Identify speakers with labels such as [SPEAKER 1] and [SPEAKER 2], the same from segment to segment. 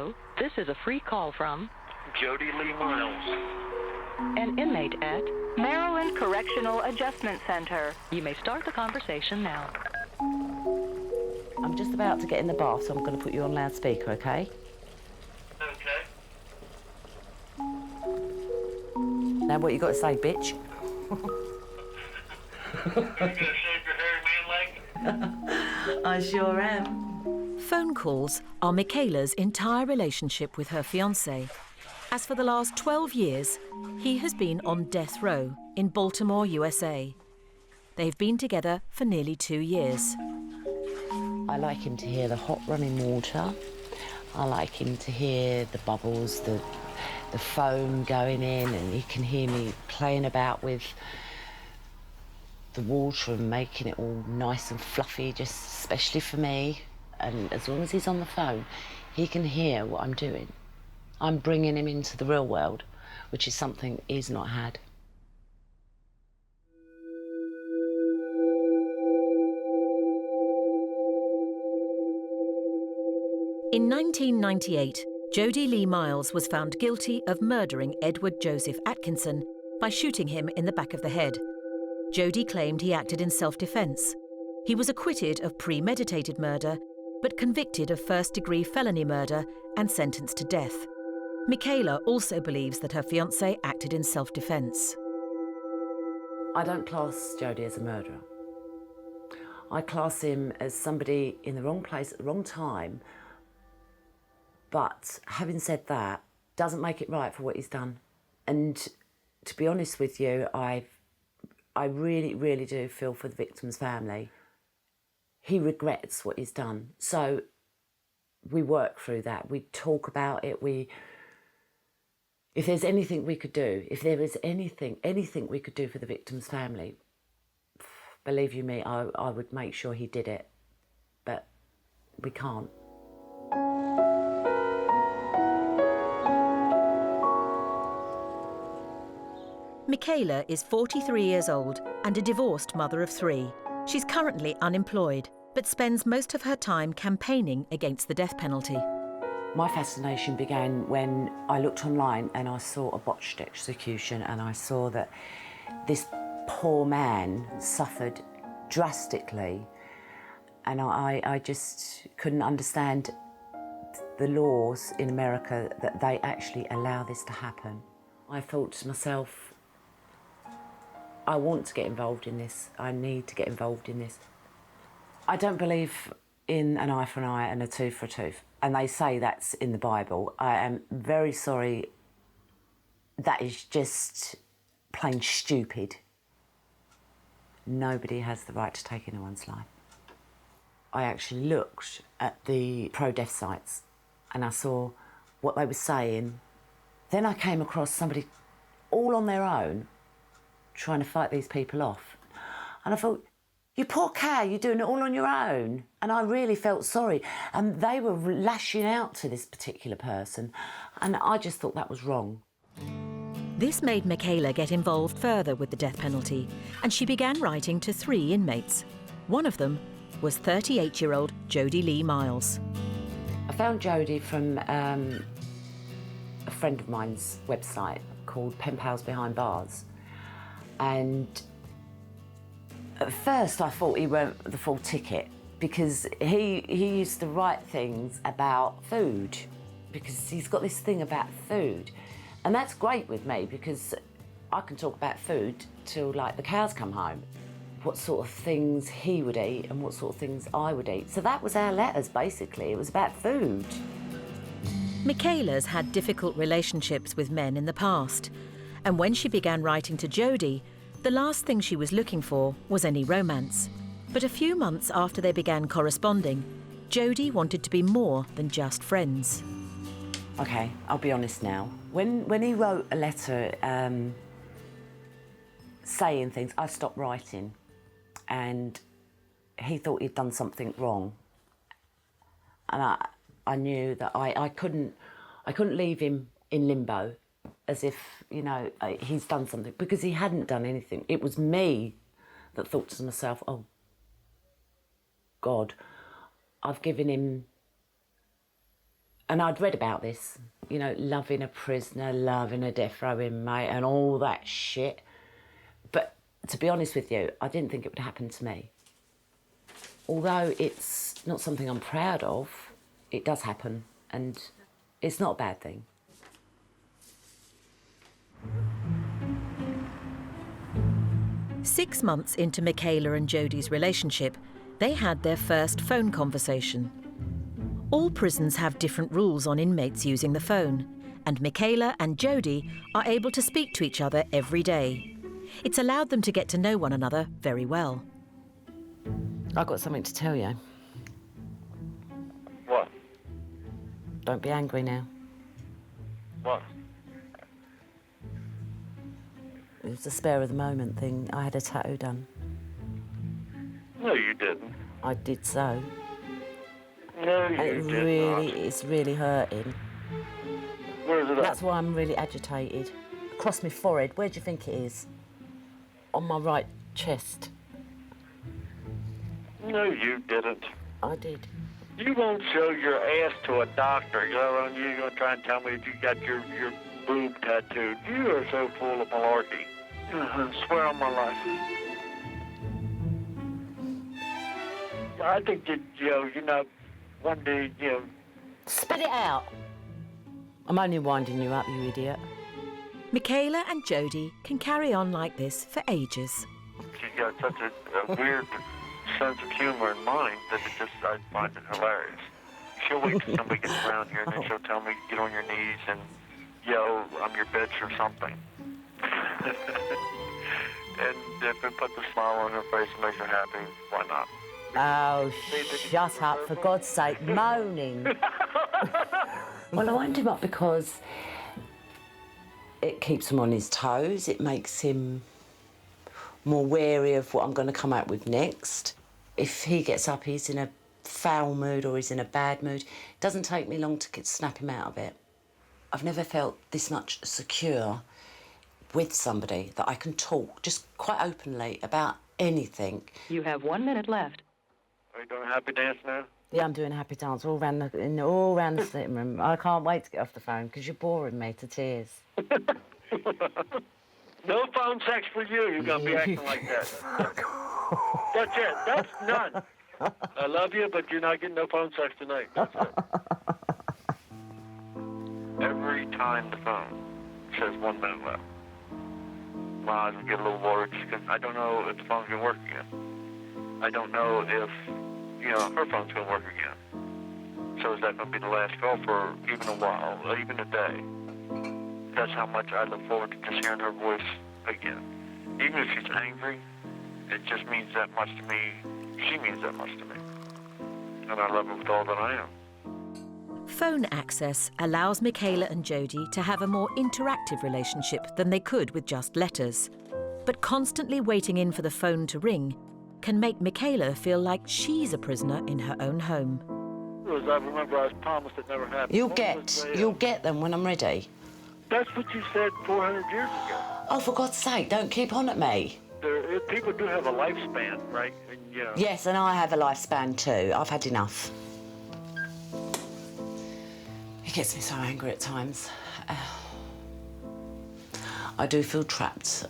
[SPEAKER 1] Hello, this is a free call from
[SPEAKER 2] Jody Lee Miles.
[SPEAKER 1] an inmate at...
[SPEAKER 3] Maryland Correctional Adjustment Center.
[SPEAKER 1] You may start the conversation now.
[SPEAKER 4] I'm just about to get in the bath, so I'm going to put you on loudspeaker, okay?
[SPEAKER 2] Okay.
[SPEAKER 4] Now what you got to say, bitch?
[SPEAKER 2] Are you gonna shave your hairy man leg?
[SPEAKER 4] I sure am.
[SPEAKER 5] Phone calls are Michaela's entire relationship with her fiancé. As for the last 12 years, he has been on death row in Baltimore, USA. They've been together for nearly 2 years.
[SPEAKER 4] I like him to hear the hot running water. I like him to hear the bubbles, the foam going in, and he can hear me playing about with the water and making it all nice and fluffy, just especially for me. And as long as he's on the phone, he can hear what I'm doing. I'm bringing him into the real world, which is something he's not had.
[SPEAKER 5] In 1998, Jody Lee Miles was found guilty of murdering Edward Joseph Atkinson by shooting him in the back of the head. Jody claimed he acted in self-defense. He was acquitted of premeditated murder, but convicted of first-degree felony murder and sentenced to death. Michaela also believes that her fiancé acted in self-defense.
[SPEAKER 4] I don't class Jody as a murderer. I class him as somebody in the wrong place at the wrong time, but having said that, doesn't make it right for what he's done. And to be honest with you, I really, really do feel for the victim's family. He regrets what he's done. So we work through that. We talk about it. If there's anything we could do, if there was anything we could do for the victim's family, believe you me, I would make sure he did it. But we can't.
[SPEAKER 5] Michaela is 43 years old and a divorced mother of 3. She's currently unemployed, but spends most of her time campaigning against the death penalty.
[SPEAKER 4] My fascination began when I looked online and I saw a botched execution, and I saw that this poor man suffered drastically, and I just couldn't understand the laws in America that they actually allow this to happen. I thought to myself, I want to get involved in this. I need to get involved in this. I don't believe in an eye for an eye and a tooth for a tooth. And they say that's in the Bible. I am very sorry. That is just plain stupid. Nobody has the right to take anyone's life. I actually looked at the pro-death sites and I saw what they were saying. Then I came across somebody all on their own trying to fight these people off. And I thought, you poor cow, you're doing it all on your own. And I really felt sorry. And they were lashing out to this particular person. And I just thought that was wrong.
[SPEAKER 5] This made Michaela get involved further with the death penalty, and she began writing to 3 inmates. One of them was 38-year-old Jody Lee Miles.
[SPEAKER 4] I found Jody from a friend of mine's website called Pen Pals Behind Bars. And at first I thought he weren't the full ticket, because he used to write things about food, because he's got this thing about food. And that's great with me, because I can talk about food till like the cows come home. What sort of things he would eat and what sort of things I would eat. So that was our letters, basically. It was about food.
[SPEAKER 5] Michaela's had difficult relationships with men in the past, and when she began writing to Jody, the last thing she was looking for was any romance. But a few months after they began corresponding, Jody wanted to be more than just friends.
[SPEAKER 4] Okay, I'll be honest now. When he wrote a letter saying things, I stopped writing, and he thought he'd done something wrong. And I knew that I couldn't leave him in limbo, as if, you know, he's done something, because he hadn't done anything. It was me that thought to myself, oh, God, I've given him And I'd read about this, you know, loving a prisoner, loving a death row inmate and all that shit. But to be honest with you, I didn't think it would happen to me. Although it's not something I'm proud of, it does happen, and it's not a bad thing.
[SPEAKER 5] Six months into Michaela and Jody's relationship, they had their first phone conversation. All prisons have different rules on inmates using the phone, and Michaela and Jody are able to speak to each other every day. It's allowed them to get to know one another very well.
[SPEAKER 4] I've got something to tell you.
[SPEAKER 2] What?
[SPEAKER 4] Don't be angry now.
[SPEAKER 2] What?
[SPEAKER 4] It was a spare of the moment thing. I had a tattoo done.
[SPEAKER 2] No, you didn't.
[SPEAKER 4] I did so.
[SPEAKER 2] No,
[SPEAKER 4] And
[SPEAKER 2] you
[SPEAKER 4] it
[SPEAKER 2] did
[SPEAKER 4] really,
[SPEAKER 2] not.
[SPEAKER 4] it's really hurting.
[SPEAKER 2] Where is it at?
[SPEAKER 4] That's why I'm really agitated. Across my forehead, where do you think it is? On my right chest.
[SPEAKER 2] No, you didn't.
[SPEAKER 4] I did.
[SPEAKER 2] You won't show your ass to a doctor. You're going to try and tell me that you got your boob tattooed. You are so full of malarkey. Swear on my life. I think that, one day,
[SPEAKER 4] Spit it out! I'm only winding you up, you idiot.
[SPEAKER 5] Michaela and Jody can carry on like this for ages.
[SPEAKER 2] she's got such a weird sense of humor and mind that I find it hilarious. She'll wait till somebody gets around here and then she'll tell me, get on your knees and yell, I'm your bitch or something. And if it puts a smile on her face and makes her happy, why not?
[SPEAKER 4] Oh, shut up, for God's sake, moaning. Well, I wound him up because it keeps him on his toes. It makes him more wary of what I'm going to come out with next. If he gets up, he's in a foul mood or he's in a bad mood. It doesn't take me long to snap him out of it. I've never felt this much secure with somebody that I can talk just quite openly about anything.
[SPEAKER 1] You have 1 minute left.
[SPEAKER 2] Are you doing a happy dance now?
[SPEAKER 4] Yeah, I'm doing a happy dance all around the sitting room. I can't wait to get off the phone because you're boring me to tears.
[SPEAKER 2] No phone sex for you. You're going to be acting like that. That's it. That's none. I love you, but you're not getting no phone sex tonight. That's it. Every time the phone says 1 minute left, my eyes will get a little worried just because I don't know if the phone's going to work again. I don't know if, her phone's going to work again. So is that going to be the last call for even a while, or even a day? That's how much I look forward to just hearing her voice again. Even if she's angry, it just means that much to me. She means that much to me. And I love her with all that I am.
[SPEAKER 5] Phone access allows Michaela and Jody to have a more interactive relationship than they could with just letters. But constantly waiting in for the phone to ring can make Michaela feel like she's a prisoner in her own home.
[SPEAKER 2] As I remember, I was promised it never happened.
[SPEAKER 4] You'll get them when I'm ready.
[SPEAKER 2] That's what you said 400 years ago.
[SPEAKER 4] Oh, for God's sake, don't keep on at me.
[SPEAKER 2] People do have a lifespan, right? And,
[SPEAKER 4] Yes, and I have a lifespan too. I've had enough. It gets me so angry at times. I do feel trapped.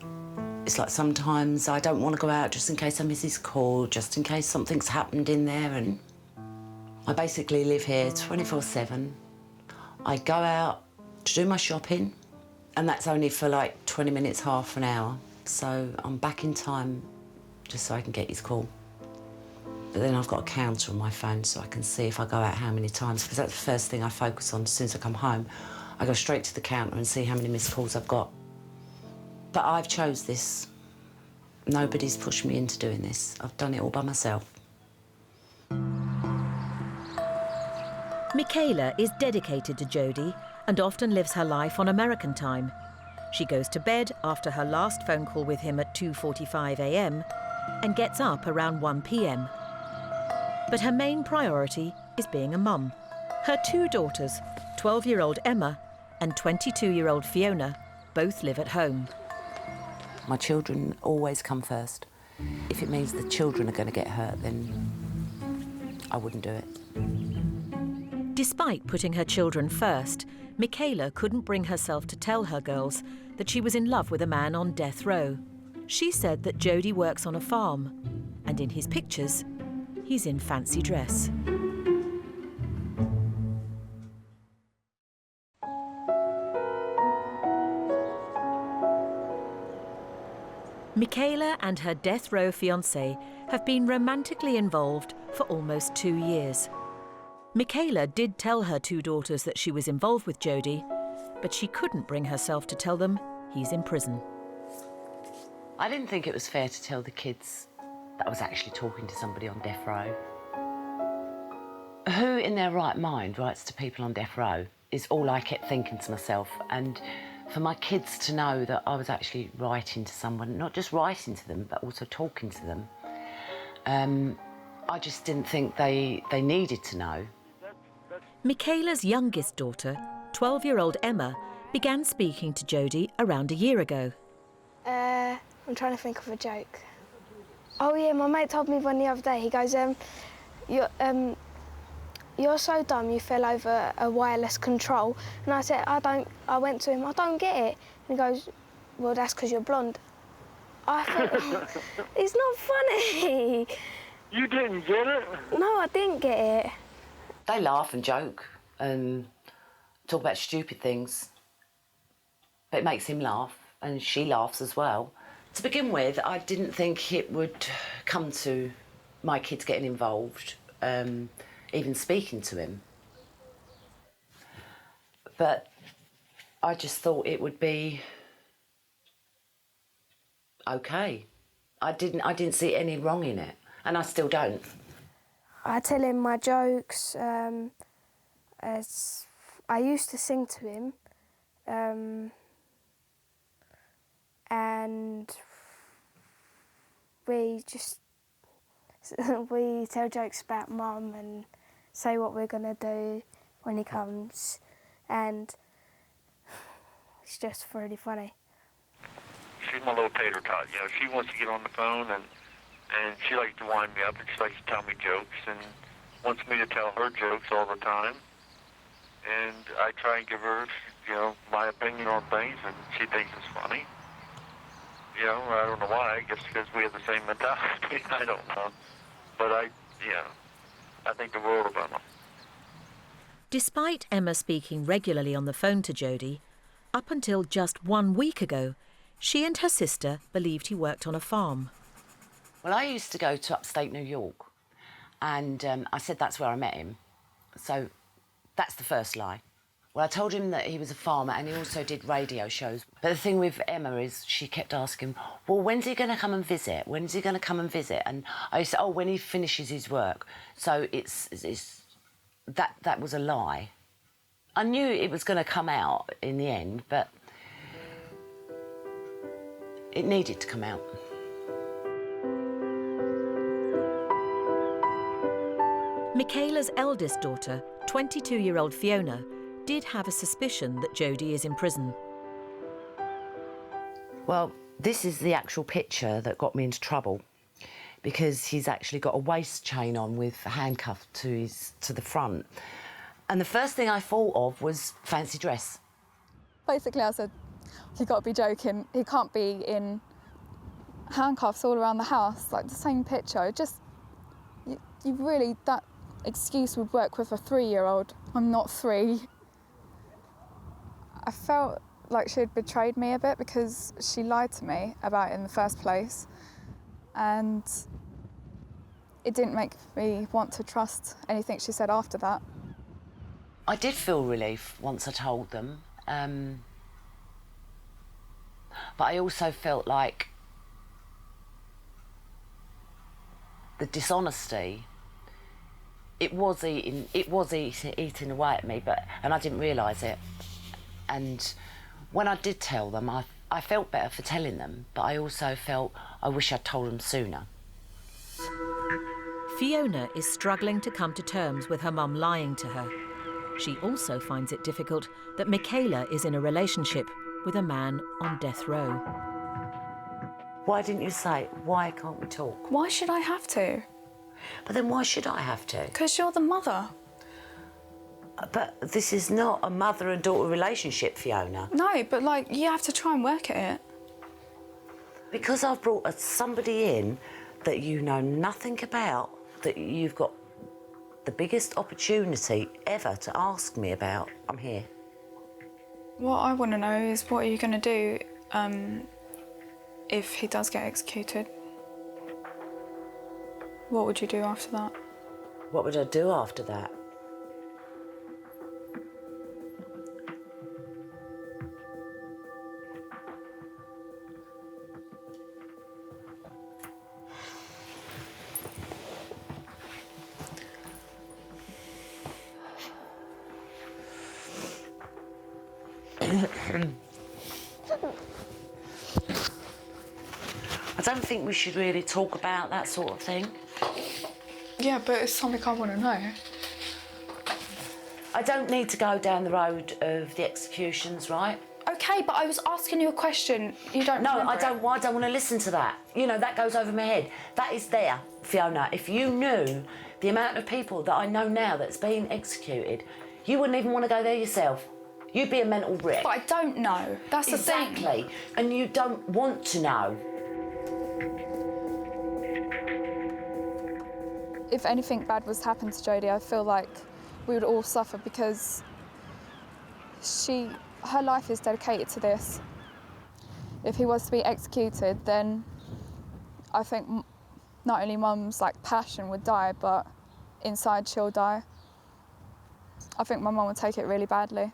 [SPEAKER 4] It's like sometimes I don't want to go out just in case I miss his call, just in case something's happened in there, and I basically live here 24/7. I go out to do my shopping, and that's only for like 20 minutes, half an hour. So I'm back in time just so I can get his call. But then I've got a counter on my phone so I can see if I go out how many times, because that's the first thing I focus on as soon as I come home. I go straight to the counter and see how many missed calls I've got. But I've chose this. Nobody's pushed me into doing this. I've done it all by myself.
[SPEAKER 5] Michaela is dedicated to Jody and often lives her life on American time. She goes to bed after her last phone call with him at 2:45 a.m. and gets up around 1 p.m. But her main priority is being a mum. Her two daughters, 12-year-old Emma and 22-year-old Fiona, both live at home.
[SPEAKER 4] My children always come first. If it means the children are going to get hurt, then I wouldn't do it.
[SPEAKER 5] Despite putting her children first, Michaela couldn't bring herself to tell her girls that she was in love with a man on death row. She said that Jody works on a farm, and in his pictures, he's in fancy dress. Michaela and her death row fiancé have been romantically involved for almost 2 years. Michaela did tell her 2 daughters that she was involved with Jody, but she couldn't bring herself to tell them he's in prison.
[SPEAKER 4] I didn't think it was fair to tell the kids that I was actually talking to somebody on death row. Who in their right mind writes to people on death row is all I kept thinking to myself. And for my kids to know that I was actually writing to someone, not just writing to them, but also talking to them, I just didn't think they needed to know.
[SPEAKER 5] Michaela's youngest daughter, 12-year-old Emma, began speaking to Jody around a year ago.
[SPEAKER 6] I'm trying to think of a joke. Oh yeah, my mate told me one the other day. He goes, you're so dumb you fell over a wireless control. And I said, I went to him, I don't get it. And he goes, well, that's because you're blonde. I thought, it's not funny.
[SPEAKER 2] You didn't get it?
[SPEAKER 6] No, I didn't get it.
[SPEAKER 4] They laugh and joke and talk about stupid things. But it makes him laugh, and she laughs as well. To begin with, I didn't think it would come to my kids getting involved, even speaking to him. But I just thought it would be okay. I didn't see any wrong in it, and I still don't.
[SPEAKER 6] I tell him my jokes. As I used to sing to him, and we tell jokes about Mum and say what we're gonna do when he comes, and it's just really funny.
[SPEAKER 2] She's my little tater tot. You know, she wants to get on the phone and she likes to wind me up and she likes to tell me jokes and wants me to tell her jokes all the time. And I try and give her, you know, my opinion on things, and she thinks it's funny. You know, I don't know why. I guess because we have the same mentality. I don't know. But I think the world of Emma.
[SPEAKER 5] Despite Emma speaking regularly on the phone to Jody, up until just 1 week ago, she and her sister believed he worked on a farm.
[SPEAKER 4] Well, I used to go to upstate New York, and I said that's where I met him. So that's the first lie. Well, I told him that he was a farmer and he also did radio shows. But the thing with Emma is she kept asking, well, when's he going to come and visit? When's he going to come and visit? And I said, oh, when he finishes his work. So that was a lie. I knew it was going to come out in the end, but it needed to come out.
[SPEAKER 5] Michaela's eldest daughter, 22-year-old Fiona, did have a suspicion that Jody is in prison.
[SPEAKER 4] Well, this is the actual picture that got me into trouble, because he's actually got a waist chain on with handcuffed to the front. And the first thing I thought of was fancy dress.
[SPEAKER 7] Basically, I said, you've got to be joking. He can't be in handcuffs all around the house, like the same picture. You really, that excuse would work with a 3-year-old. I'm not 3. I felt like she'd betrayed me a bit because she lied to me about it in the first place. And it didn't make me want to trust anything she said after that.
[SPEAKER 4] I did feel relief once I told them. But I also felt like the dishonesty, it was eating away at me, and I didn't realise it. And when I did tell them, I felt better for telling them, but I also felt I wish I'd told them sooner.
[SPEAKER 5] Fiona is struggling to come to terms with her mum lying to her. She also finds it difficult that Michaela is in a relationship with a man on death row.
[SPEAKER 4] Why didn't you say it? Why can't we talk?
[SPEAKER 8] Why should I have to?
[SPEAKER 4] But then why should I have to?
[SPEAKER 8] Because you're the mother.
[SPEAKER 4] But this is not a mother and daughter relationship, Fiona.
[SPEAKER 7] No, but, like, you have to try and work at it.
[SPEAKER 4] Because I've brought somebody in that you know nothing about, that you've got the biggest opportunity ever to ask me about, I'm here.
[SPEAKER 7] What I want to know is, what are you going to do if he does get executed? What would you do after that?
[SPEAKER 4] What would I do after that? I don't think we should really talk about that sort of thing.
[SPEAKER 7] Yeah, but it's something I want to know.
[SPEAKER 4] I don't need to go down the road of the executions, right?
[SPEAKER 7] OK, but I was asking you a question. You don't
[SPEAKER 4] No,
[SPEAKER 7] remember
[SPEAKER 4] I don't want to listen to that. You know, that goes over my head. That is there, Fiona. If you knew the amount of people that I know now that's been executed, you wouldn't even want to go there yourself. You'd be a mental wreck.
[SPEAKER 7] But I don't know. That's the thing.
[SPEAKER 4] Exactly. And you don't want to know.
[SPEAKER 7] If anything bad was to happen to Jody, I feel like we would all suffer because her life is dedicated to this. If he was to be executed, then I think not only Mum's like passion would die, but inside she'll die. I think my mum would take it really badly.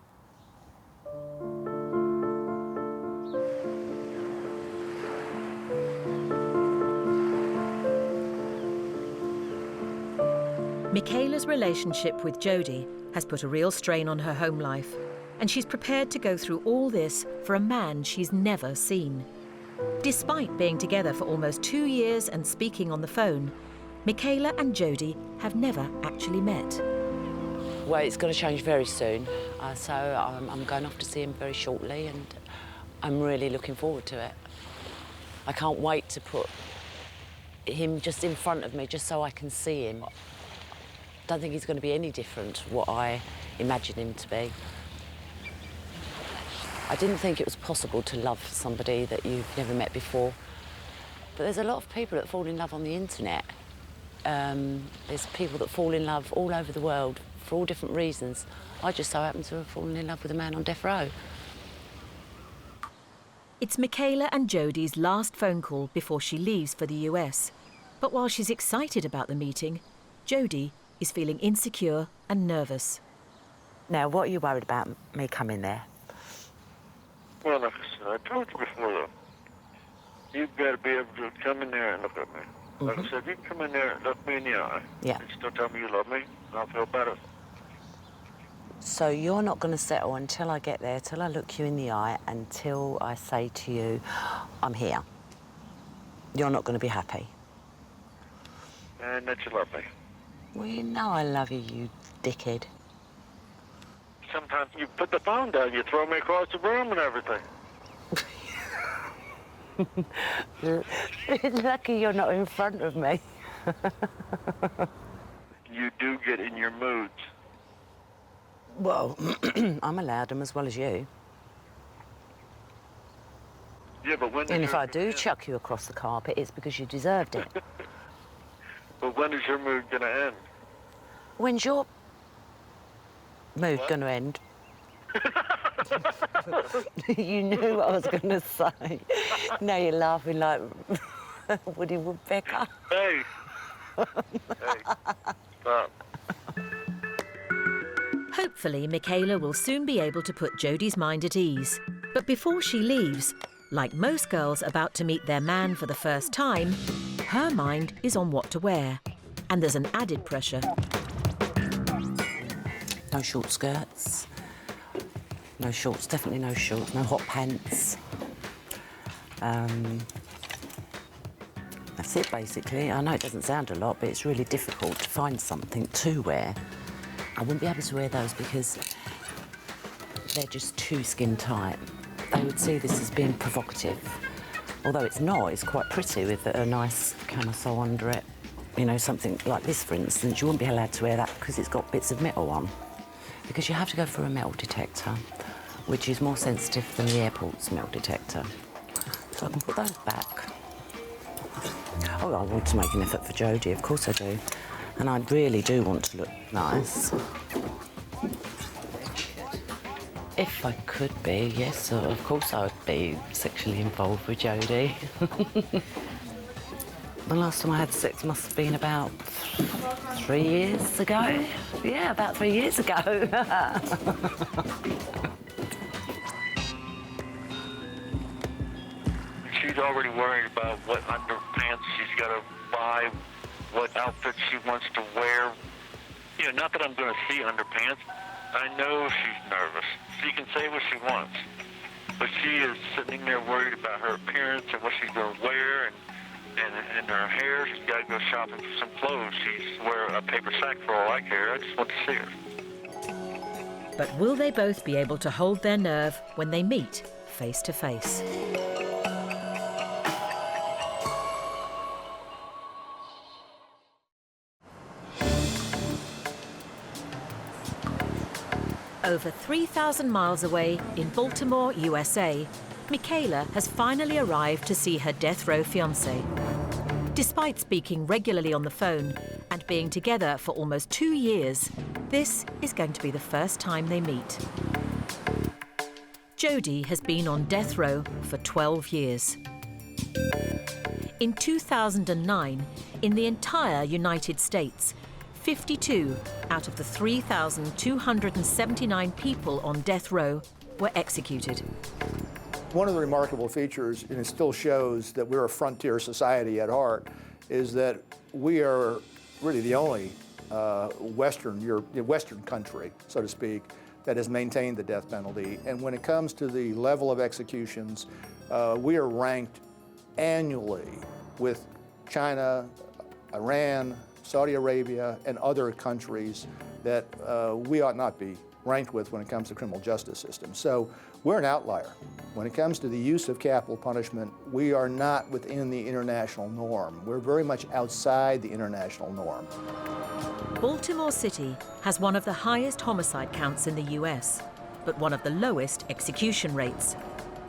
[SPEAKER 5] Michaela's relationship with Jody has put a real strain on her home life, and she's prepared to go through all this for a man she's never seen. Despite being together for almost 2 years and speaking on the phone, Michaela and Jody have never actually met.
[SPEAKER 4] Well, it's going to change very soon, so I'm going off to see him very shortly, and I'm really looking forward to it. I can't wait to put him just in front of me, just so I can see him. I don't think he's going to be any different to what I imagine him to be. I didn't think it was possible to love somebody that you've never met before. But there's a lot of people that fall in love on the internet. There's people that fall in love all over the world for all different reasons. I just so happen to have fallen in love with a man on death row.
[SPEAKER 5] It's Michaela and Jody's last phone call before she leaves for the US. But while she's excited about the meeting, Jody is feeling insecure and nervous.
[SPEAKER 4] Now, what are you worried about me coming there?
[SPEAKER 2] Well, like I said, I told you before, though. You've got to be able to come in there and look at me. Like I said, you come in there and look me in the eye.
[SPEAKER 4] Yeah.
[SPEAKER 2] And still tell me you love me, and I'll feel better.
[SPEAKER 4] So you're not going to settle until I get there, till I look you in the eye, until I say to you, I'm here. You're not going to be happy.
[SPEAKER 2] And that you love me.
[SPEAKER 4] Well, you know I love you, you dickhead.
[SPEAKER 2] Sometimes you put the phone down, you throw me across the room and everything.
[SPEAKER 4] Lucky you're not in front of me.
[SPEAKER 2] You do get in your moods.
[SPEAKER 4] Well, I'm allowed them as well as you.
[SPEAKER 2] Yeah, but when...
[SPEAKER 4] And if I do chuck you across the carpet, it's because you deserved it.
[SPEAKER 2] But when is your mood going to end?
[SPEAKER 4] When's your mood going to end? You knew what I was going to say. Now you're laughing like Woody Woodpecker.
[SPEAKER 2] Hey! Hey, stop.
[SPEAKER 5] Hopefully, Michaela will soon be able to put Jody's mind at ease. But before she leaves, like most girls about to meet their man for the first time, her mind is on what to wear. And there's an added pressure.
[SPEAKER 4] No short skirts. No shorts, definitely no shorts. No hot pants. That's it, basically. I know it doesn't sound a lot, but it's really difficult to find something to wear. I wouldn't be able to wear those because they're just too skin tight. They would see this as being provocative. Although it's not, it's quite pretty with a nice camisole under it. You know, something like this, for instance, you wouldn't be allowed to wear that because it's got bits of metal on. because you have to go for a metal detector, which is more sensitive than the airport's metal detector. So I can put those back. Oh, I want to make an effort for Jody, of course I do. And I really do want to look nice. If I could be, yes, of course I would be sexually involved with Jody. The last time I had sex must have been about 3 years ago. Yeah, about 3 years ago.
[SPEAKER 2] She's already worried about what underpants she's got to buy, what outfit she wants to wear. You know, not that I'm going to see underpants. I know she's nervous. She can say what she wants. But she is sitting there worried about her appearance and what she's going to wear and her hair. She's got to go shopping for some clothes. She's wearing a paper sack for all I care. I just want to see her.
[SPEAKER 5] But will they both be able to hold their nerve when they meet face to face? Over 3,000 miles away in Baltimore, USA, Michaela has finally arrived to see her death row fiancé. Despite speaking regularly on the phone and being together for almost 2 years, this is going to be the first time they meet. Jody has been on death row for 12 years. In 2009, in the entire United States, 52 out of the 3,279 people on death row were executed.
[SPEAKER 8] One of the remarkable features, and it still shows that we're a frontier society at heart, is that we are really the only Western country, so to speak, that has maintained the death penalty. And when it comes to the level of executions, we are ranked annually with China, Iran, Saudi Arabia, and other countries that we ought not be ranked with when it comes to the criminal justice system. So we're an outlier. When it comes to the use of capital punishment, we are not within the international norm. We're very much outside the international norm.
[SPEAKER 5] Baltimore City has one of the highest homicide counts in the US, but one of the lowest execution rates.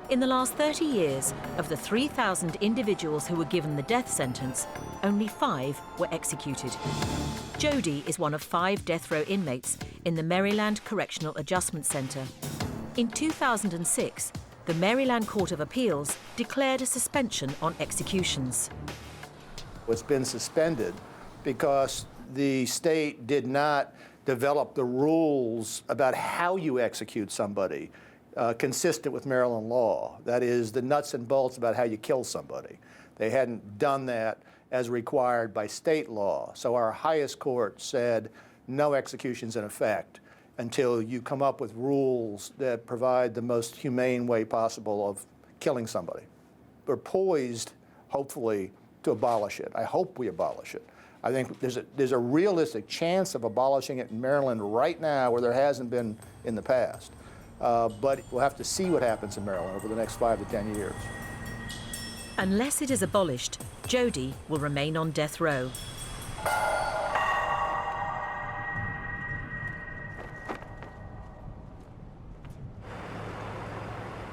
[SPEAKER 5] In the last 30 years, of the 3,000 individuals who were given the death sentence, only 5 were executed. Jody is one of 5 death row inmates in the Maryland Correctional Adjustment Center. In 2006, the Maryland Court of Appeals declared a suspension on executions.
[SPEAKER 8] It's been suspended because the state did not develop the rules about how you execute somebody consistent with Maryland law. That is, the nuts and bolts about how you kill somebody. They hadn't done that as required by state law. So our highest court said no executions in effect until you come up with rules that provide the most humane way possible of killing somebody. We're poised, hopefully, to abolish it. I hope we abolish it. I think there's a realistic chance of abolishing it in Maryland right now where there hasn't been in the past. But we'll have to see what happens in Maryland over the next 5 to 10 years.
[SPEAKER 5] Unless it is abolished, Jody will remain on death row.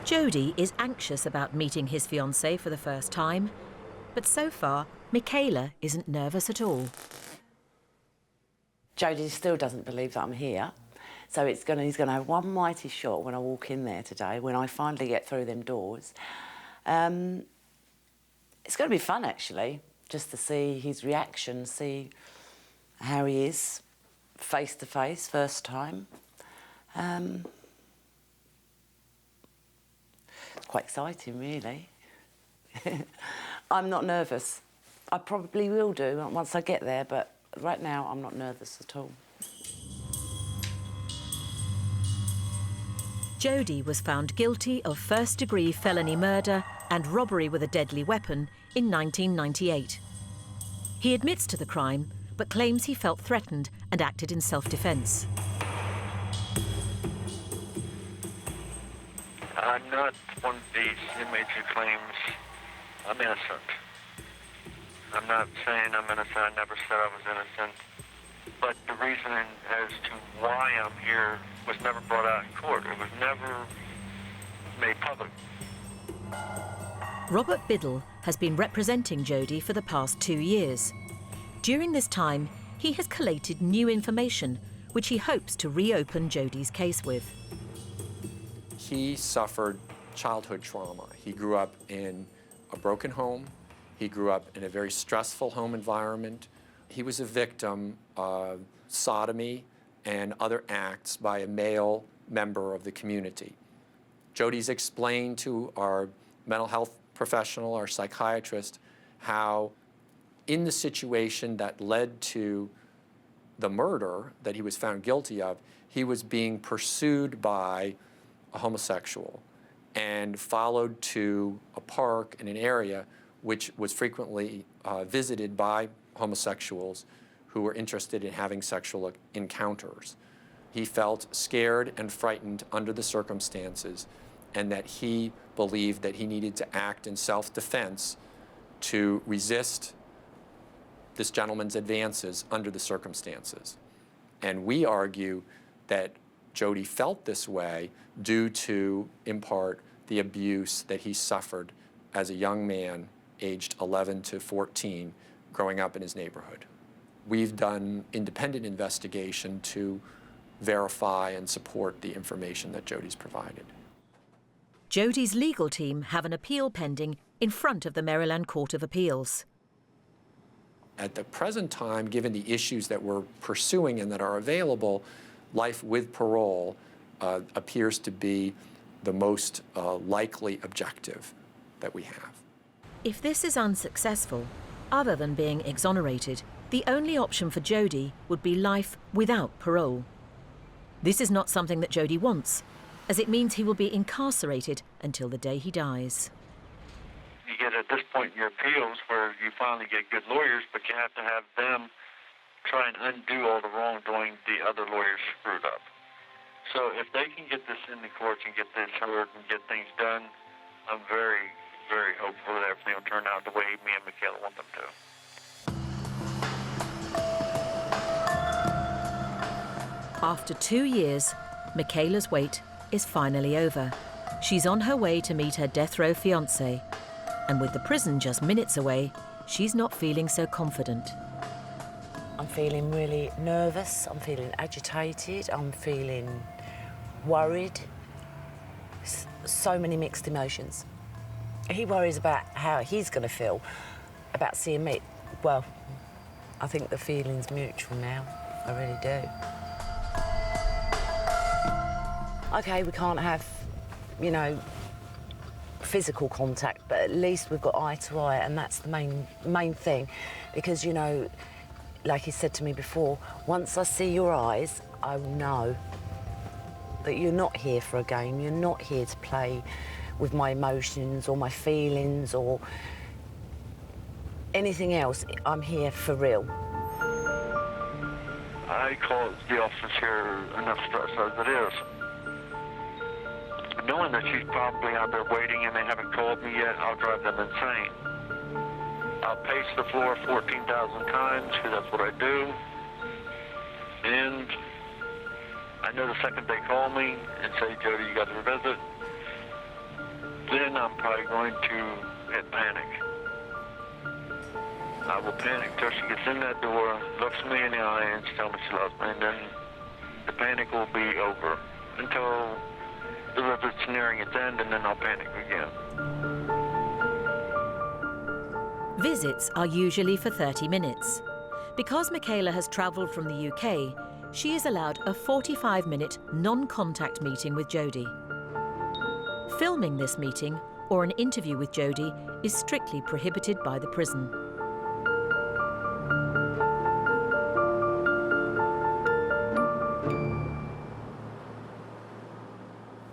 [SPEAKER 5] Jody is anxious about meeting his fiancée for the first time, but so far, Michaela isn't nervous at all.
[SPEAKER 4] Jody still doesn't believe that I'm here. So he's going to have one mighty shot when I walk in there today, when I finally get through them doors. It's going to be fun, actually, just to see his reaction, see how he is face to face, first time. It's quite exciting, really. I'm not nervous. I probably will do once I get there, but right now I'm not nervous at all.
[SPEAKER 5] Jody was found guilty of first-degree felony murder and robbery with a deadly weapon in 1998. He admits to the crime, but claims he felt threatened and acted in self-defense.
[SPEAKER 2] I'm not one of these inmates who claims I'm innocent. I'm not saying I'm innocent. I never said I was innocent. but the reasoning as to why I'm here was never brought out in court. It was never made public.
[SPEAKER 5] Robert Biddle has been representing Jody for the past 2 years. During this time, he has collated new information, which he hopes to reopen Jody's case with.
[SPEAKER 9] He suffered childhood trauma. He grew up in a broken home. He grew up in a very stressful home environment. He was a victim of sodomy and other acts by a male member of the community. Jody's explained to our mental health professional, our psychiatrist, how in the situation that led to the murder that he was found guilty of, he was being pursued by a homosexual and followed to a park in an area which was frequently visited by homosexuals who were interested in having sexual encounters. He felt scared and frightened under the circumstances, and that he believed that he needed to act in self-defense to resist this gentleman's advances under the circumstances. And we argue that Jody felt this way due to, in part, the abuse that he suffered as a young man, aged 11 to 14, growing up in his neighborhood. We've done independent investigation to verify and support the information that Jody's provided.
[SPEAKER 5] Jody's legal team have an appeal pending in front of the Maryland Court of Appeals.
[SPEAKER 9] At the present time, given the issues that we're pursuing and that are available, life with parole appears to be the most likely objective that we have.
[SPEAKER 5] If this is unsuccessful, other than being exonerated, the only option for Jody would be life without parole. This is not something that Jody wants, as it means he will be incarcerated until the day he dies.
[SPEAKER 2] You get at this point in your appeals where you finally get good lawyers, but you have to have them try and undo all the wrongdoing the other lawyers screwed up. So if they can get this in the courts and get this heard and get things done, I'm very, very hopeful that everything will turn out the way me and Michaela want them to.
[SPEAKER 5] After 2 years, Michaela's wait is finally over. She's on her way to meet her death row fiancé, and with the prison just minutes away, she's not feeling so confident.
[SPEAKER 4] I'm feeling really nervous, I'm feeling agitated, I'm feeling worried. So many mixed emotions. He worries about how he's going to feel about seeing me. Well, I think the feeling's mutual now, I really do. OK, we can't have, you know, physical contact, but at least we've got eye to eye, and that's the main thing. Because, you know, like he said to me before, once I see your eyes, I will know that you're not here for a game, you're not here to play with my emotions or my feelings or anything else. I'm here for real.
[SPEAKER 2] I cause the officers here enough stress as it is. Knowing that she's probably out there waiting and they haven't called me yet, I'll drive them insane. I'll pace the floor 14,000 times, because that's what I do. And I know the second they call me and say, Jody, you got to visit, then I'm probably going to hit panic. I will panic till she gets in that door, looks me in the eye, and tells me she loves me, and then the panic will be over until the river's nearing its end, and then I'll panic again.
[SPEAKER 5] Visits are usually for 30 minutes. Because Michaela has travelled from the UK, she is allowed a 45-minute non-contact meeting with Jody. Filming this meeting or an interview with Jody is strictly prohibited by the prison.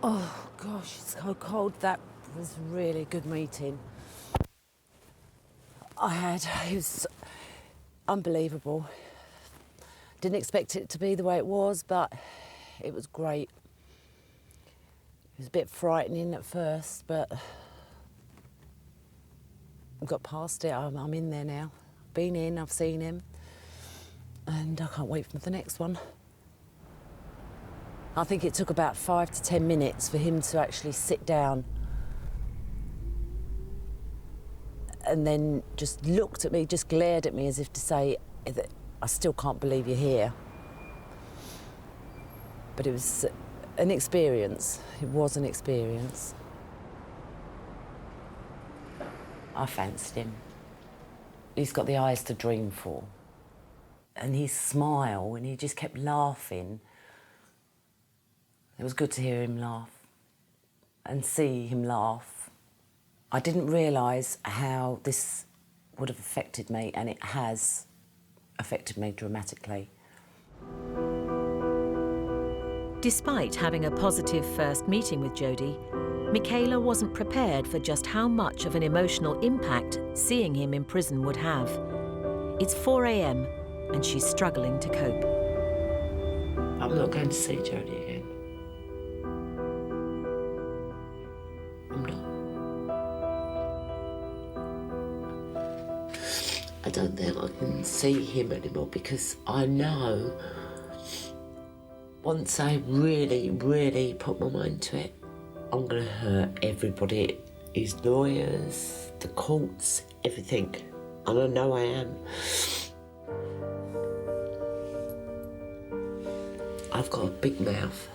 [SPEAKER 4] Oh, gosh, it's so cold. That was a really good meeting. It was unbelievable. Didn't expect it to be the way it was, but it was great. It was a bit frightening at first, but I've got past it. I'm in there now. Been in, I've seen him. and I can't wait for the next one. I think it took about 5 to 10 minutes for him to actually sit down and then just looked at me, just glared at me as if to say that I still can't believe you're here. But it was an experience. It was an experience. I fancied him. He's got the eyes to dream for. And his smile, and he just kept laughing. It was good to hear him laugh and see him laugh. I didn't realise how this would have affected me, and it has affected me dramatically.
[SPEAKER 5] Despite having a positive first meeting with Jody, Michaela wasn't prepared for just how much of an emotional impact seeing him in prison would have. It's 4 a.m. and she's struggling to cope.
[SPEAKER 4] I'm not going to see Jody again. I'm not. I don't think I can see him anymore because I know once I really put my mind to it, I'm going to hurt everybody, his lawyers, the courts, everything. And I know I am. I've got a big mouth.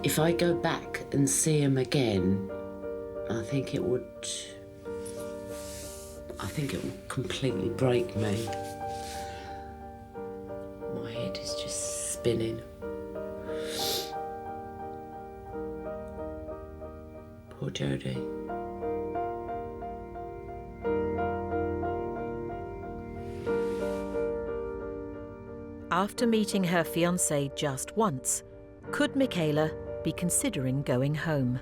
[SPEAKER 4] If I go back and see him again, I think it would completely break me. My head is just spinning. Poor Jody.
[SPEAKER 5] After meeting her fiancé just once, could Michaela be considering going home?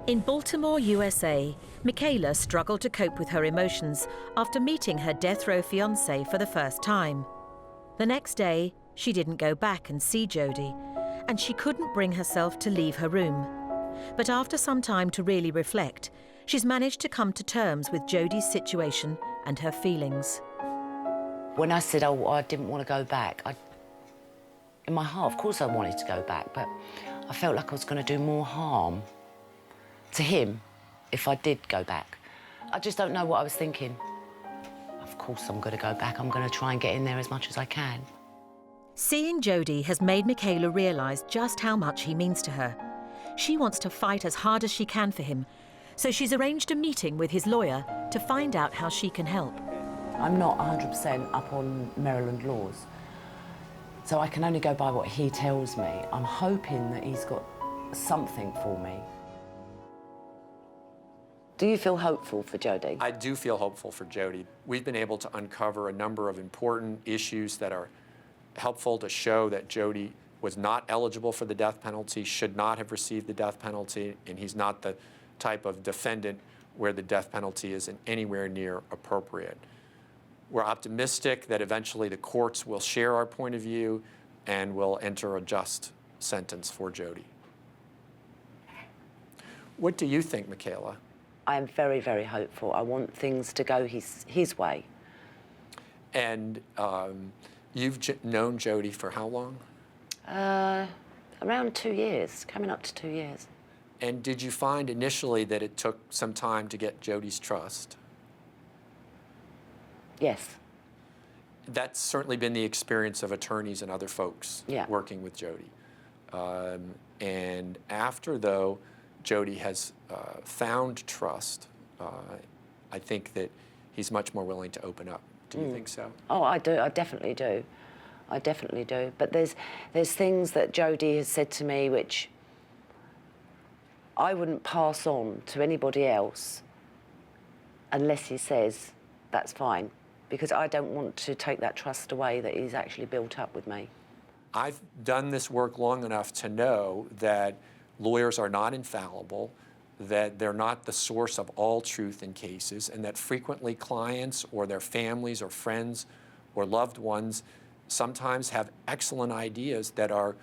[SPEAKER 5] In Baltimore, USA, Michaela struggled to cope with her emotions after meeting her death row fiancé for the first time. The next day, she didn't go back and see Jody, and she couldn't bring herself to leave her room. But after some time to really reflect, she's managed to come to terms with Jody's situation and her feelings.
[SPEAKER 4] When I said, oh, I didn't want to go back, in my heart, of course I wanted to go back, but I felt like I was going to do more harm to him if I did go back. I just don't know what I was thinking. Of course I'm going to go back. I'm going to try and get in there as much as I can.
[SPEAKER 5] Seeing Jody has made Michaela realise just how much he means to her. She wants to fight as hard as she can for him, so she's arranged a meeting with his lawyer to find out how she can help.
[SPEAKER 4] I'm not 100% up on Maryland laws, so I can only go by what he tells me. I'm hoping that he's got something for me. Do you feel hopeful for Jody?
[SPEAKER 9] I do feel hopeful for Jody. We've been able to uncover a number of important issues that are helpful to show that Jody was not eligible for the death penalty, should not have received the death penalty, and he's not the type of defendant where the death penalty isn't anywhere near appropriate. We're optimistic that eventually the courts will share our point of view and will enter a just sentence for Jody. What do you think, Michaela?
[SPEAKER 4] I am very hopeful. I want things to go his way.
[SPEAKER 9] And you've known Jody for how long?
[SPEAKER 4] Around 2 years, coming up to 2 years.
[SPEAKER 9] And did you find initially that it took some time to get Jody's trust?
[SPEAKER 4] Yes.
[SPEAKER 9] That's certainly been the experience of attorneys and other folks working with Jody. And after, though, Jody has found trust, I think that he's much more willing to open up. Do you think so?
[SPEAKER 4] Oh, I do. I definitely do. I definitely do. But there's things that Jody has said to me which I wouldn't pass on to anybody else unless he says that's fine, because I don't want to take that trust away that he's actually built up with me.
[SPEAKER 9] I've done this work long enough to know that lawyers are not infallible, that they're not the source of all truth in cases, and that frequently clients or their families or friends or loved ones sometimes have excellent ideas that are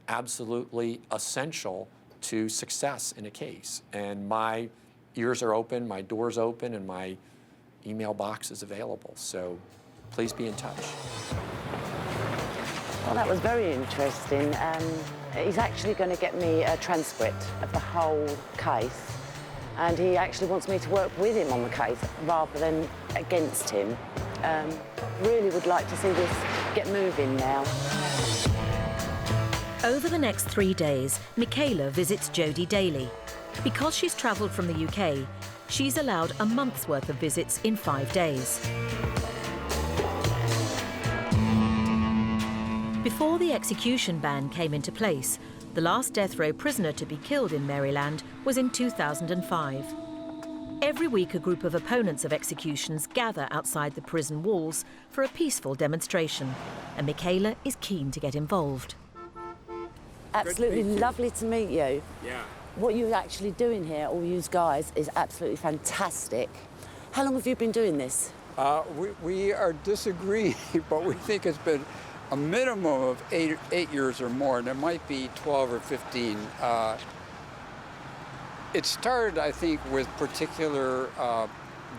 [SPEAKER 9] absolutely essential to success in a case. And my ears are open, my door's open, and my email box is available. So please be in touch.
[SPEAKER 4] Well, that was very interesting. He's actually going to get me a transcript of the whole case, and he actually wants me to work with him on the case rather than against him. Really would like to see this get moving now.
[SPEAKER 5] Over the next 3 days, Michaela visits Jody daily. Because she's travelled from the UK, she's allowed a month's worth of visits in 5 days. Before the execution ban came into place, the last death row prisoner to be killed in Maryland was in 2005. Every week, a group of opponents of executions gather outside the prison walls for a peaceful demonstration, and Michaela is keen to get involved.
[SPEAKER 4] Absolutely lovely to meet you.
[SPEAKER 10] Yeah.
[SPEAKER 4] What you're actually doing here, all you guys, is absolutely fantastic. How long have you been doing this?
[SPEAKER 10] We are disagreeing, but we think it's been a minimum of eight years or more, and it might be 12 or 15. It started, I think, with particular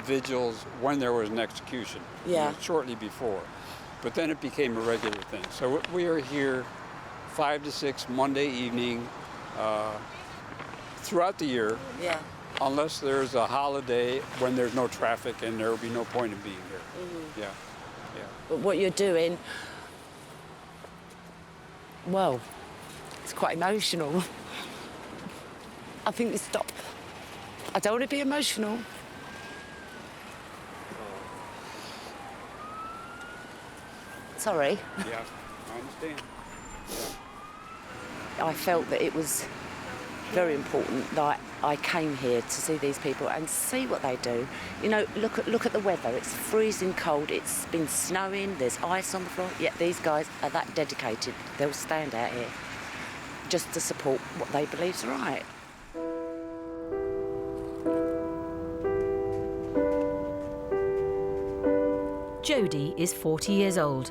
[SPEAKER 10] vigils when there was an execution,
[SPEAKER 4] Yeah.
[SPEAKER 10] shortly before. But then it became a regular thing. So we are here 5 to 6 Monday evening throughout the year,
[SPEAKER 4] Yeah.
[SPEAKER 10] unless there's a holiday when there's no traffic, and there will be no point in being here. Yeah, yeah.
[SPEAKER 4] But what you're doing, well, it's quite emotional. I think you stop. I don't want to be emotional. Sorry.
[SPEAKER 10] Yeah, I understand.
[SPEAKER 4] I felt that it was very important that I came here to see these people and see what they do. You know, look at the weather. It's freezing cold. It's been snowing. There's ice on the floor. Yet these guys are that dedicated. They'll stand out here just to support what they believe is right.
[SPEAKER 5] Jody is 40 years old.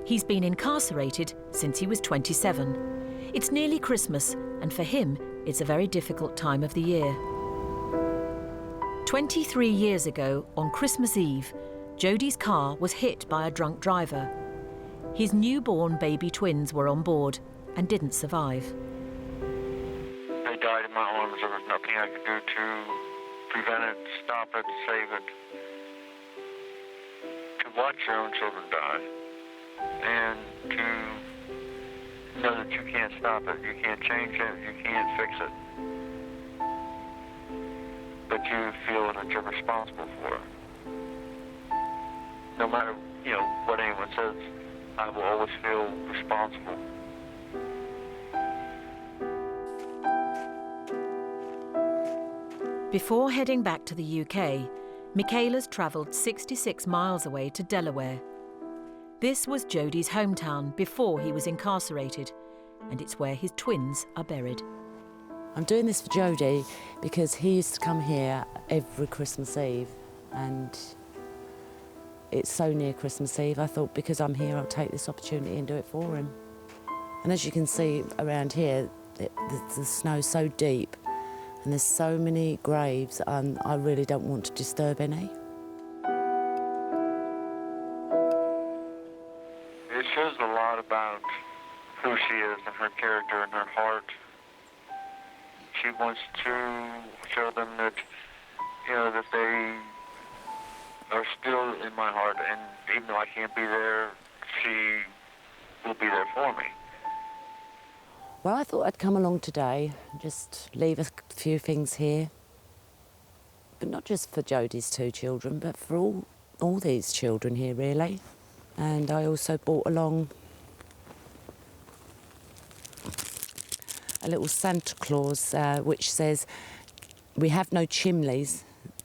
[SPEAKER 5] He's been incarcerated since he was 27. It's nearly Christmas, and for him, it's a very difficult time of the year. 23 years ago, on Christmas Eve, Jody's car was hit by a drunk driver. His newborn baby twins were on board and didn't survive.
[SPEAKER 2] They died in my arms. There was nothing I could do to prevent it, stop it, save it. To watch your own children die and to know that you can't stop it, you can't change it, you can't fix it, but you feel that you're responsible for it. No matter, what anyone says, I will always feel responsible.
[SPEAKER 5] Before heading back to the UK, Michaela's travelled 66 miles away to Delaware. This was Jody's hometown before he was incarcerated, and it's where his twins are buried.
[SPEAKER 4] I'm doing this for Jody because he used to come here every Christmas Eve, and it's so near Christmas Eve. I thought because I'm here, I'll take this opportunity and do it for him. And as you can see around here, the snow's so deep and there's so many graves, and I really don't want to disturb any.
[SPEAKER 2] It shows a lot about who she is and her character and her heart. She wants to show them that, that they are still in my heart, and even though I can't be there, she will be there for me.
[SPEAKER 4] Well, I thought I'd come along today and just leave a few things here. But not just for Jody's 2 children, but for all these children here, really. And I also brought along a little Santa Claus, which says, "We have no chimneys,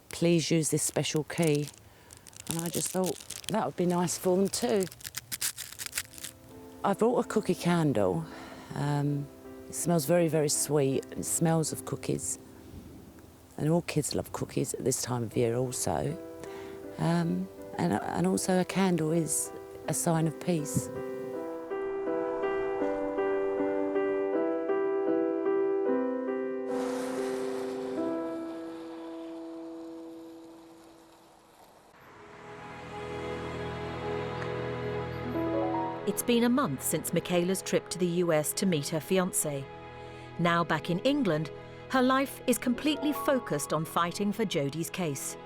[SPEAKER 4] please use this special key." And I just thought that would be nice for them too. I brought a cookie candle. It smells very, very sweet. It smells of cookies. And all kids love cookies at this time of year also. And also a candle is a sign of peace.
[SPEAKER 5] It's been a month since Michaela's trip to the US to meet her fiancé. Now back in England, her life is completely focused on fighting for Jody's case.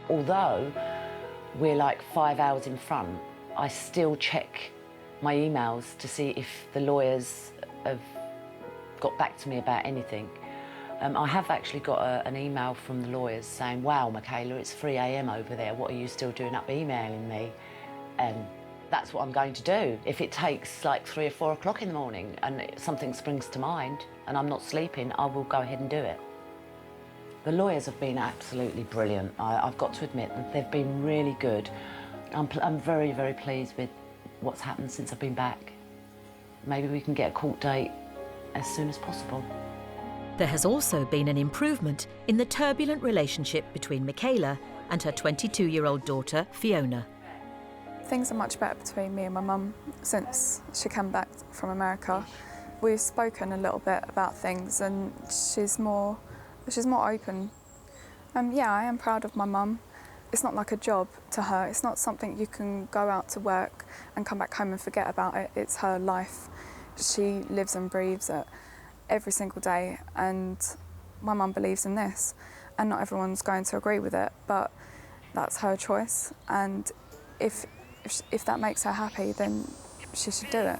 [SPEAKER 4] Although we're like 5 hours in front, I still check my emails to see if the lawyers have got back to me about anything. I have actually got an email from the lawyers saying, wow, Michaela, it's 3 a.m. over there. What are you still doing up emailing me? And that's what I'm going to do. If it takes like 3 or 4 o'clock in the morning and something springs to mind and I'm not sleeping, I will go ahead and do it. The lawyers have been absolutely brilliant. I've got to admit that they've been really good. I'm very, very pleased with what's happened since I've been back. Maybe we can get a court date as soon as possible.
[SPEAKER 5] There has also been an improvement in the turbulent relationship between Michaela and her 22-year-old daughter, Fiona.
[SPEAKER 7] Things are much better between me and my mum since she came back from America. We've spoken a little bit about things and she's more open. Yeah, I am proud of my mum. It's not like a job to her. It's not something you can go out to work and come back home and forget about it. It's her life. She lives and breathes it every single day, and my mum believes in this. And not everyone's going to agree with it, but that's her choice. And if that makes her happy, then she should do it.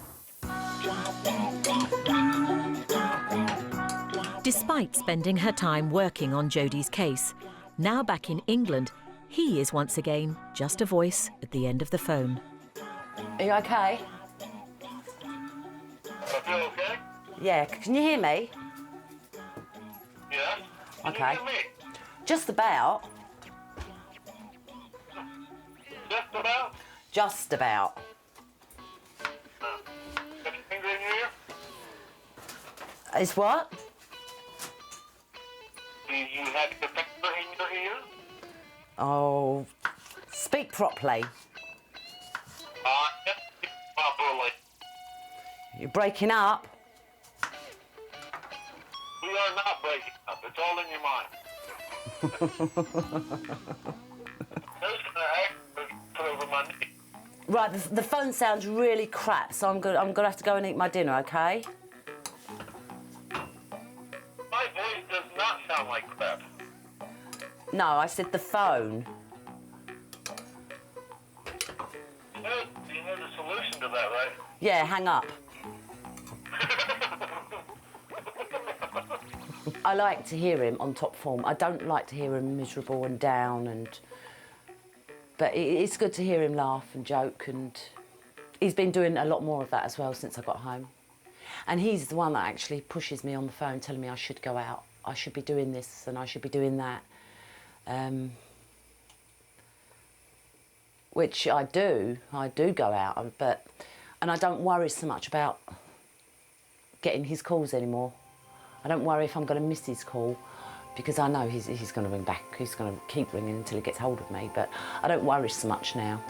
[SPEAKER 5] Despite spending her time working on Jody's case, now back in England, he is once again just a voice at the end of the phone.
[SPEAKER 4] Are you okay?
[SPEAKER 2] I feel okay?
[SPEAKER 4] Yeah, can you hear me?
[SPEAKER 2] Yeah.
[SPEAKER 4] Okay.
[SPEAKER 2] Can you hear me?
[SPEAKER 4] Just about.
[SPEAKER 2] Just about?
[SPEAKER 4] Just about.
[SPEAKER 2] Got your finger in your ear?
[SPEAKER 4] Is what?
[SPEAKER 2] Do you have your finger in your ear?
[SPEAKER 4] Oh, speak properly.
[SPEAKER 2] Yes, properly.
[SPEAKER 4] You're breaking up.
[SPEAKER 2] We are not breaking up. It's all in your mind. Who's gonna actually put over my knee?
[SPEAKER 4] Right, the phone sounds really crap, so I'm gonna have to go and eat my dinner, okay?
[SPEAKER 2] My voice does not sound like crap.
[SPEAKER 4] No, I said the phone.
[SPEAKER 2] You know the solution to that, right?
[SPEAKER 4] Yeah, hang up. I like to hear him on top form. I don't like to hear him miserable and down, but it's good to hear him laugh and joke, and he's been doing a lot more of that as well since I got home. And he's the one that actually pushes me on the phone, telling me I should go out, I should be doing this and I should be doing that. Which I do go out, and I don't worry so much about getting his calls anymore. I don't worry if I'm going to miss his call, because I know he's going to ring back. He's going to keep ringing until he gets hold of me, but I don't worry so much now.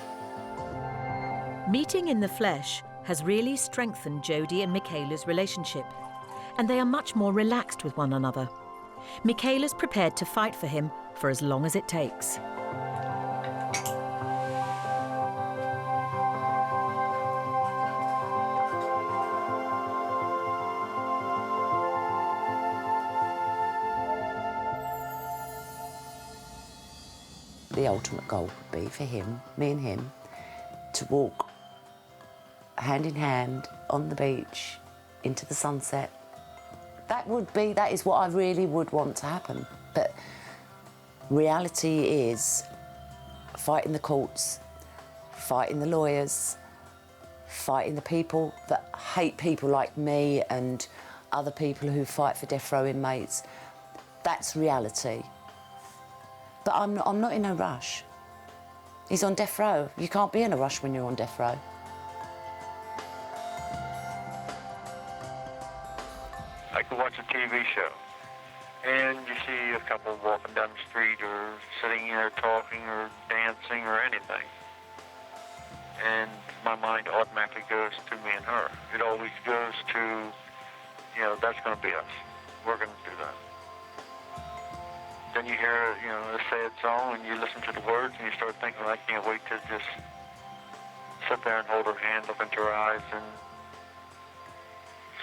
[SPEAKER 5] Meeting in the flesh has really strengthened Jody and Michaela's relationship, and they are much more relaxed with one another. Michaela's prepared to fight for him for as long as it takes.
[SPEAKER 4] The ultimate goal would be for him, me and him, to walk hand in hand on the beach into the sunset. That is what I really would want to happen. But reality is fighting the courts, fighting the lawyers, fighting the people that hate people like me and other people who fight for death row inmates. That's reality. But I'm not in a rush. He's on death row. You can't be in a rush when you're on death row.
[SPEAKER 2] I could watch a TV show, and you see a couple walking down the street or sitting there talking or dancing or anything. and my mind automatically goes to me and her. It always goes to, you know, that's going to be us. We're going to do that. Then you hear, you know, a sad song, and you listen to the words, and you start thinking, I can't wait to just sit there and hold her hand, look into her eyes, and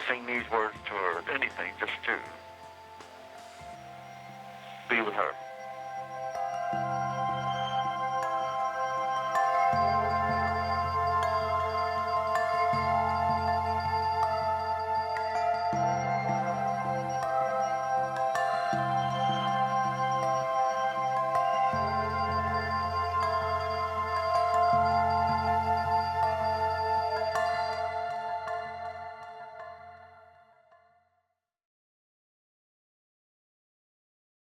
[SPEAKER 2] sing these words to her. Anything, just to be with her.